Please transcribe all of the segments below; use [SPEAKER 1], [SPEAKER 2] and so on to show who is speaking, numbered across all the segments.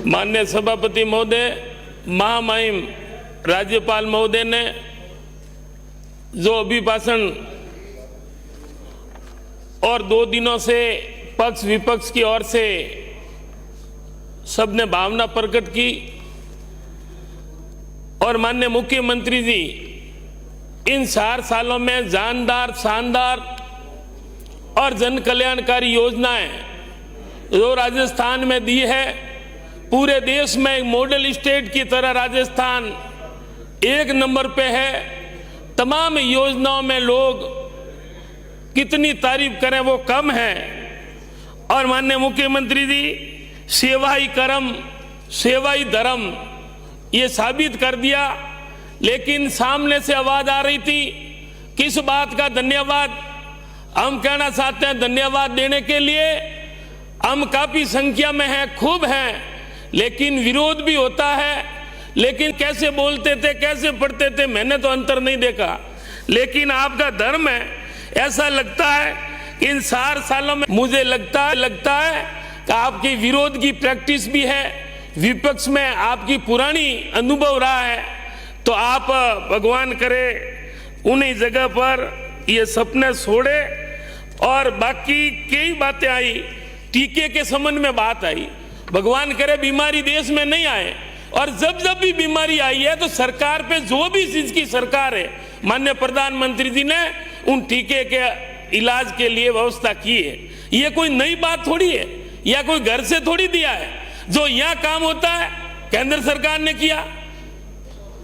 [SPEAKER 1] माननीय सभापति महोदय, महामहिम राज्यपाल महोदय ने जो अभिभाषण और 2 दिनों से पक्ष विपक्ष की ओर से सबने भावना प्रकट की और माननीय मुख्यमंत्री जी इन 4 सालों में जानदार, शानदार और जन कल्याणकारी योजनाएं जो राजस्थान में दी है, पूरे देश में एक मॉडल स्टेट की तरह राजस्थान 1 नंबर पे है। तमाम योजनाओं में लोग कितनी तारीफ करें वो कम है। और माननीय मुख्यमंत्री जी सेवा ही कर्म, सेवा ही धर्म, ये साबित कर दिया। लेकिन सामने से आवाज आ रही थी, किस बात का धन्यवाद। हम कहना चाहते हैं धन्यवाद देने के लिए हम काफी संख्या में हैं, खूब हैं, लेकिन विरोध भी होता है। लेकिन कैसे बोलते थे, कैसे पढ़ते थे, मैंने तो अंतर नहीं देखा। लेकिन आपका धर्म है, ऐसा लगता है इन 4 सालों में मुझे लगता है कि आपकी विरोध की प्रैक्टिस भी है, विपक्ष में आपकी पुरानी अनुभव रहा है। तो आप भगवान करे उन्हीं जगह पर ये सपने छोड़े। और बाकी कई बातें आई, टीके के संबंध में बात आई, भगवान करे बीमारी देश में नहीं आए। और जब जब भी बीमारी आई है तो सरकार पे जो भी चीज की सरकार है, माननीय प्रधानमंत्री जी ने उन टीके के इलाज के लिए व्यवस्था की है। ये कोई नई बात थोड़ी है, या कोई घर से थोड़ी दिया है। जो यहाँ काम होता है केंद्र सरकार ने किया,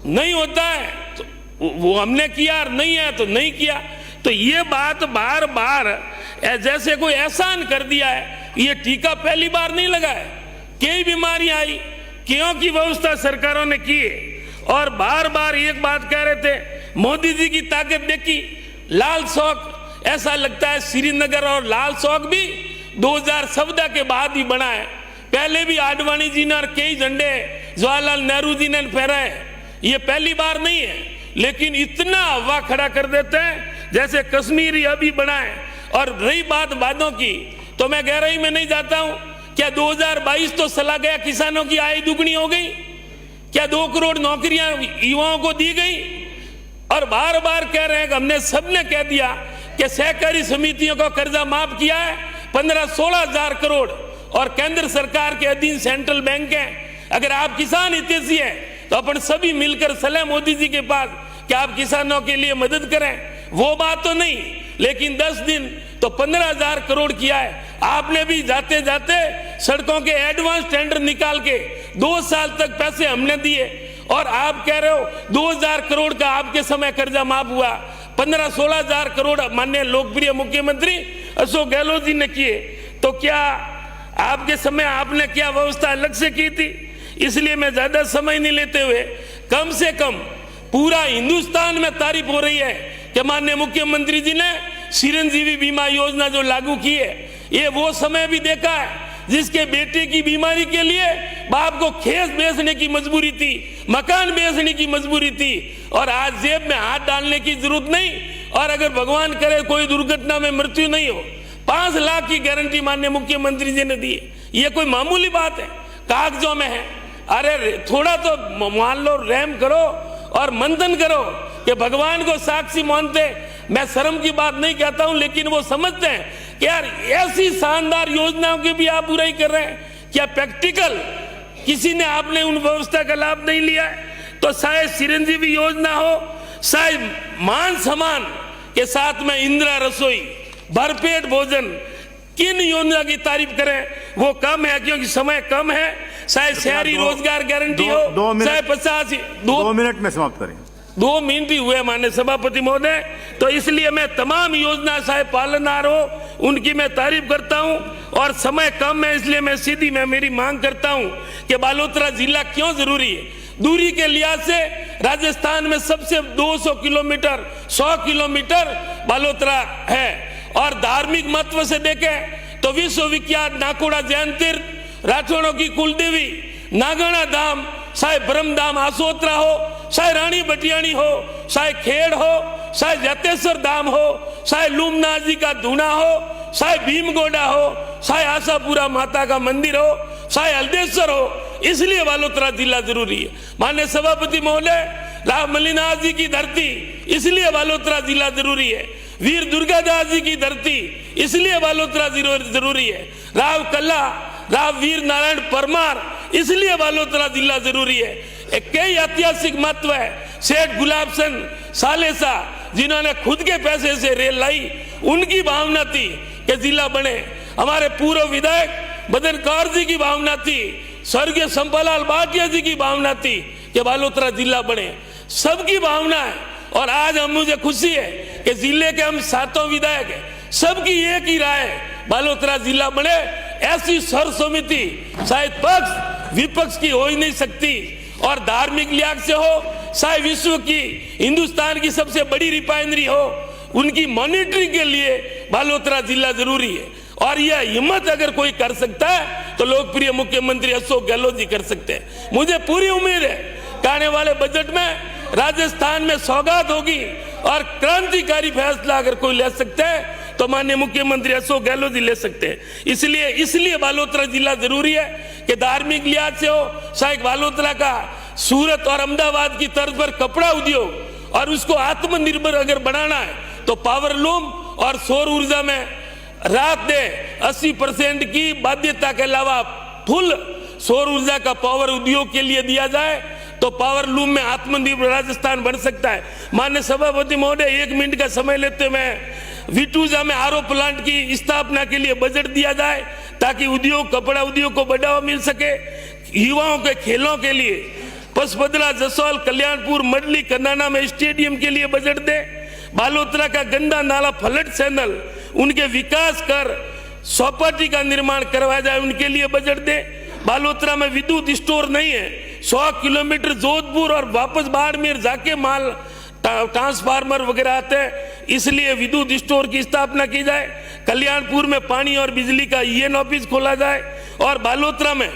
[SPEAKER 1] नहीं होता है तो वो हमने किया, और नहीं है तो नहीं किया। तो ये बात बार बार जैसे कोई एहसान कर दिया है। ये टीका पहली बार नहीं लगा है, कई बीमारी आई, क्योंकि व्यवस्था सरकारों ने की है। और बार बार एक बात कह रहे थे, मोदी जी की ताकत देखी, लाल चौक ऐसा लगता है श्रीनगर और लाल चौक भी 2014 के बाद ही बना है। पहले भी आडवाणी जी ने और कई झंडे जवाहरलाल नेहरू जी ने फहराए, ये पहली बार नहीं है। लेकिन इतना हवा खड़ा कर देते हैं जैसे कश्मीर अभी बना है। और रही बात वादों की, तो मैं गहराई में नहीं जाता हूं। क्या 2022 तो चला गया, किसानों की आय दुगनी हो गई? क्या 2 करोड़ नौकरियां युवाओं को दी गई? और बार बार कह रहे हैं कि हमने सबने कह दिया कि सहकारी समितियों को कर्जा माफ किया है 15-16 हजार करोड़, और केंद्र सरकार के अधीन सेंट्रल बैंक है। अगर आप किसान हितैषी हैं तो अपन सभी मिलकर चले मोदी जी के पास कि आप किसानों के लिए मदद करें। वो बात तो नहीं, लेकिन 10 दिन तो 15,000 करोड़ किया है। आपने भी जाते जाते सड़कों के एडवांस टेंडर निकाल के 2 साल तक पैसे हमने दिए, और आप कह रहे हो 2,000 करोड़ का आपके समय कर्जा माफ हुआ। 15-16 हजार करोड़ माननीय लोकप्रिय मुख्यमंत्री अशोक गहलोत जी ने किए। तो क्या आपके समय आपने क्या व्यवस्था अलग से की थी? इसलिए मैं ज्यादा समय नहीं लेते हुए, कम से कम पूरा हिंदुस्तान में तारीफ हो रही है कि माननीय मुख्यमंत्री जी ने चिरंजीवी बीमा योजना जो लागू की है, ये वो समय भी देखा है जिसके बेटे की बीमारी के लिए बाप को खेत बेचने की मजबूरी थी, मकान बेचने की मजबूरी थी, और आज जेब में हाथ डालने की जरूरत नहीं। और अगर भगवान करे कोई दुर्घटना में मृत्यु नहीं हो, 5 लाख की गारंटी माननीय मुख्यमंत्री जी ने दी है। ये कोई मामूली बात है? कागजों में है। अरे थोड़ा तो मान लो, रहम करो और मंथन करो कि भगवान को साक्षी मानते। मैं शर्म की बात नहीं कहता हूं, लेकिन वो समझते हैं कि यार ऐसी शानदार योजनाओं की भी आप बुराई कर रहे हैं। क्या प्रैक्टिकल किसी ने आपने उन व्यवस्था का लाभ नहीं लिया है? तो शायद चिरंजीवी योजना हो, शायद मान सम्मान के साथ में इंदिरा रसोई, भरपेट भोजन, किन योजना की तारीफ करें वो कम है, क्योंकि समय कम है। शायद शहरी रोजगार गारंटी हो, चाहे 50 2
[SPEAKER 2] मिनट में समाप्त करें।
[SPEAKER 1] 2 मिनट ही हुए माननीय सभापति महोदय। तो इसलिए मैं तमाम योजना चाहे पालनहार हो उनकी मैं तारीफ करता हूं, और समय कम है इसलिए मैं सीधी मेरी मांग करता हूं कि बालोतरा जिला क्यों जरूरी है। दूरी के लिहाज से राजस्थान में सबसे 200 किलोमीटर 100 किलोमीटर बालोतरा है, और धार्मिक महत्व से देखें तो विश्वविख्यात नाकोड़ा जैन तीर्थ, राठौड़ों की कुलदेवी नागणा धाम, चाहे ब्रह्मधाम आसोत्रा हो, चाहे रानी बटियाणी हो, चाहे खेड़ हो, चाहे जतेश्वर धाम हो, चाहे लूमनाथ जी का धूना हो, चाहे भीमगोड़ा हो, चाहे आशापुरा माता का मंदिर हो, चाहे हल्देश्वर हो, इसलिए बालोतरा जिला जरूरी है। माननीय सभापति महोदय, राव मलिनाथ जी की धरती, इसलिए बालोतरा जिला जरूरी है। वीर दुर्गादास जी की धरती, इसलिए बालोतरा जरूरी है। राव कला, राव वीर नारायण परमार, इसलिए बालोतरा जिला जरूरी है। कई ऐतिहासिक महत्व है। सेठ गुलाब चंद सालेसा, जिन्होंने खुद के पैसे से रेल लाई, उनकी भावना थी कि जिला बने। हमारे पूर्व विधायक मदन कौर जी की भावना थी, स्वर्गीय संपालाल भाटिया जी की भावना थी कि बालोतरा जिला बने। सबकी भावना है और आज हम, मुझे खुशी है कि जिले के हम 7 विधायक हैं, सबकी एक ही राय है, बालोतरा जिला बने। ऐसी सर्वसम्मति शायद पक्ष विपक्ष की हो ही नहीं सकती। और धार्मिक लिहाज से हो, चाहे विश्व की, हिंदुस्तान की सबसे बड़ी रिफाइनरी हो, उनकी मॉनिटरिंग के लिए बालोतरा जिला जरूरी है। और यह हिम्मत अगर कोई कर सकता है तो लोकप्रिय मुख्यमंत्री अशोक गहलोत जी कर सकते हैं। मुझे पूरी उम्मीद है कि आने वाले बजट में राजस्थान में सौगात होगी और क्रांतिकारी फैसला अगर कोई ले सकता है तो माननीय मुख्यमंत्री अशोक गहलोत जी ले सकते हैं। इसलिए बालोतरा जिला जरूरी है कि धार्मिक लिहाज से हो, चाहे बालोतरा का सूरत और अहमदाबाद की तर्ज पर कपड़ा उद्योग और उसको आत्मनिर्भर अगर बनाना है तो पावरलूम और सौर ऊर्जा में रात दे 80% की बाध्यता के अलावा फुल सौर ऊर्जा का पावर उद्योग के लिए दिया जाए तो पावरलूम में आत्मनिर्भर राजस्थान बन सकता है। माननीय सभापति महोदय, 1 मिनट का समय लेते हुए विटूजा में आरओ प्लांट की स्थापना के लिए बजट दिया जाए ताकि उद्योग, कपड़ा उद्योग को बढ़ावा मिल सके। युवाओं के खेलों के लिए पचपदरा, जसोल, कल्याणपुर, मडली, कन्नाना में स्टेडियम के लिए बजट दे। बालोतरा का गंदा नाला फ्लड चैनल, उनके विकास कर चौपाटी का निर्माण करवाया जाए, उनके लिए बजट दे। बालोतरा में विद्युत स्टोर नहीं है, 100 किलोमीटर जोधपुर और वापस बाड़मेर जाके माल ट्रांसफार्मर वगैरह आते हैं, इसलिए विद्युत स्टोर की स्थापना की जाए। कल्याणपुर में पानी और बिजली का ईएन ऑफिस खोला जाए और बालोतरा में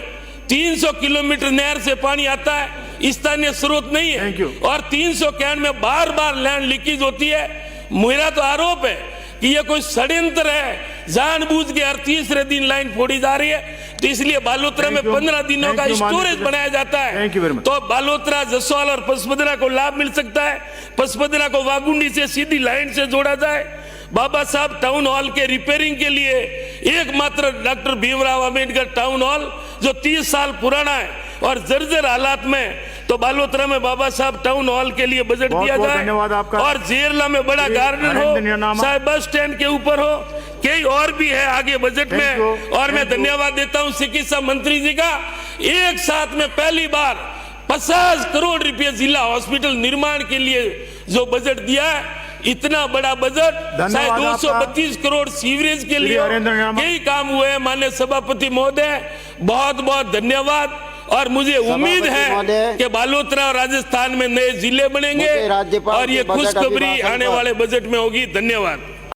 [SPEAKER 1] 300 किलोमीटर नहर से पानी आता है, स्थानीय स्रोत नहीं है और 300 कैन में बार बार लैंड लीकेज होती है। मेरा तो आरोप है कि यह कोई षड्यंत्र है, जानबूझ के हर तीसरे दिन लाइन फोड़ी जा रही है। तो इसलिए बालोतरा में 15 दिनों का स्टोरेज बनाया जाता है तो बालोतरा, जसोल और पचपदरा को लाभ मिल सकता है। पचपदरा को वागुंडी से सीधी लाइन से जोड़ा जाए। बाबा साहब टाउन हॉल के रिपेयरिंग के लिए एकमात्र doctor Bhimrao Ambedkar town hall जो 30 साल पुराना है और जर्जर हालात में, तो बालोतरा में बाबा साहब टाउन हॉल के लिए बजट दिया जाए। और जेरला में बड़ा गार्डन हो, चाहे बस स्टैंड के ऊपर हो, कई और भी है आगे बजट में। और मैं धन्यवाद देता हूं चिकित्सा मंत्री जी का, एक साथ में पहली बार 50 करोड़ रुपए जिला हॉस्पिटल निर्माण के लिए जो बजट दिया है, इतना बड़ा बजट, शायद 232 करोड़ सीवरेज के लिए कई काम हुए हैं। माननीय सभापति महोदय, बहुत बहुत धन्यवाद। और मुझे उम्मीद है कि बालोतरा और राजस्थान में नए जिले बनेंगे और ये खुशखबरी आने वाले बजट में होगी। धन्यवाद।